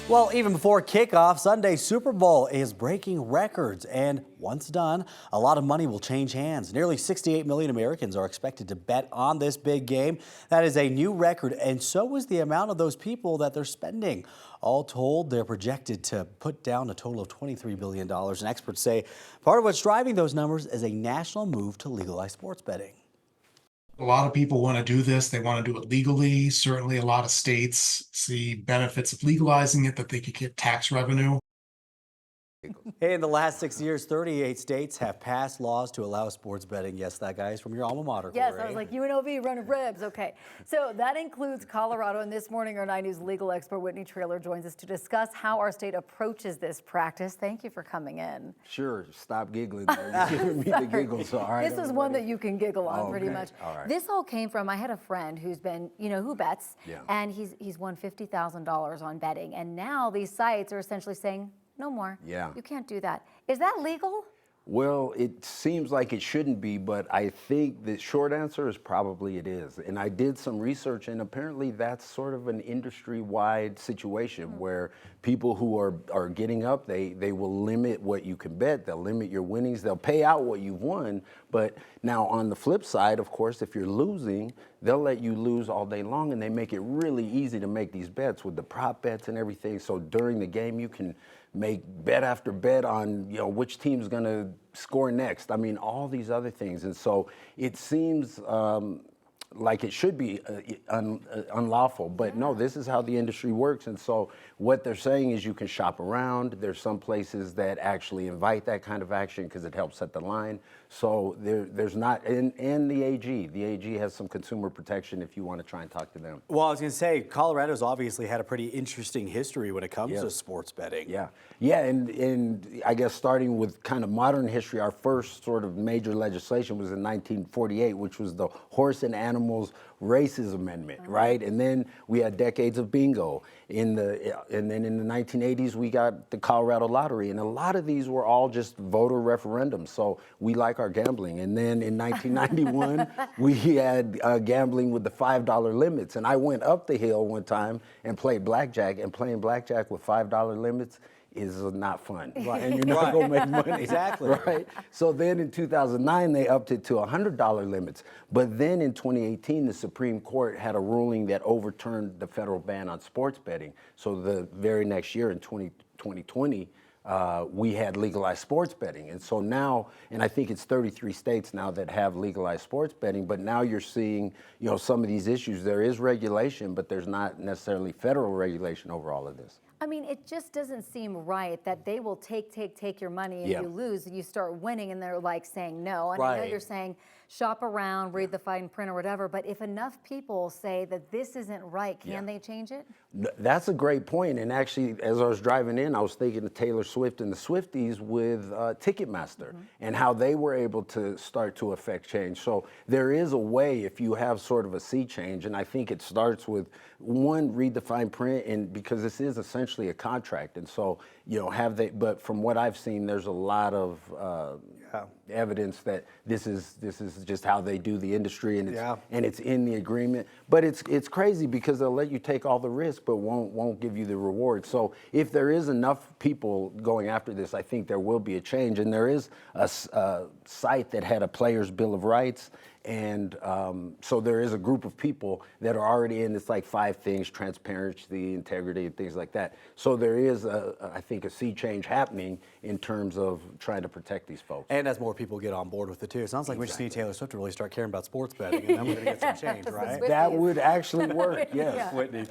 Well, even before kickoff, Sunday's Super Bowl is breaking records. And once done, a lot of money will change hands. Nearly 68 million Americans are expected to bet on this big game. That is a new record, and so is the amount of those people that they're spending. All told, they're projected to put down a total of $23 billion. And experts say part of what's driving those numbers is a national move to legalize sports betting. A lot of people want to do this. They want to do it legally. Certainly, a lot of states see benefits of legalizing it, that they could get tax revenue. In the last 6 years, 38 states have passed laws to allow sports betting. Yes, that guy is from your alma mater. Yes, Corey. I was like, UNLV, running ribs. Okay, so that includes Colorado. And this morning, our 9 News legal expert Whitney Traylor joins us to discuss how our state approaches this practice. Thank you for coming in. Sure, stop giggling there. You're giving me the giggles. All right, this is one that you can giggle on pretty much. All right. This all came from, I had a friend who's been, who bets, Yeah. and he's won $50,000 on betting. And now these sites are essentially saying, no more. Yeah. You can't do that. Is that legal? Well, it seems like it shouldn't be, but I think the short answer is probably it is. And I did some research, and apparently that's sort of an industry-wide situation where people who are getting up, they will limit what you can bet, they'll limit your winnings, they'll pay out what you've won. But now on the flip side, of course, if you're losing, they'll let you lose all day long, and they make it really easy to make these bets with the prop bets and everything. So during the game, you can make bet after bet on which team's going to score next. I mean, all these other things. And so it seems like it should be unlawful, but no, this is how the industry works. And so what they're saying is you can shop around. There's some places that actually invite that kind of action because it helps set the line. So there's not, and the AG has some consumer protection if you want to try and talk to them. Well, I was going to say, Colorado's obviously had a pretty interesting history when it comes to sports betting. Yeah, and I guess starting with kind of modern history, our first sort of major legislation was in 1948, which was the Horse and Animals Races Amendment, right? And then we had decades of bingo. And then in the 1980s, we got the Colorado Lottery, and a lot of these were all just voter referendums. So we like our gambling. And then in 1991, we had gambling with the $5 limits. And I went up the hill one time and played blackjack, and playing blackjack with $5 limits is not fun, and you're not going to make money. Exactly. Right? So then in 2009, they upped it to $100 limits. But then in 2018, the Supreme Court had a ruling that overturned the federal ban on sports betting. So the very next year in 2020, we had legalized sports betting. And so now, and I think it's 33 states now that have legalized sports betting, but now you're seeing, some of these issues. There is regulation, but there's not necessarily federal regulation over all of this. I mean, it just doesn't seem right that they will take your money and you lose, and you start winning, and they're like saying no. And I know you're saying shop around, read the fine print or whatever, but if enough people say that this isn't right, can they change it? That's a great point. And actually, as I was driving in, I was thinking of Taylor Swift and the Swifties with Ticketmaster and how they were able to start to affect change. So there is a way if you have sort of a sea change, and I think it starts with, one, read the fine print, and because this is essentially a contract. And so, but from what I've seen, there's a lot of evidence that this is just how they do the industry, and it's in the agreement. But it's crazy because they'll let you take all the risk, but won't give you the reward. So if there is enough people going after this, I think there will be a change. And there is a site that had a player's bill of rights. And so there is a group of people that are already in. It's like 5 things: transparency, integrity, and things like that. So there is, I think, a sea change happening in terms of trying to protect these folks. And as more people get on board with it too, it sounds like we just need Taylor Swift to really start caring about sports betting, and then we're going to get some change, right? That would actually work, yes. Whitney,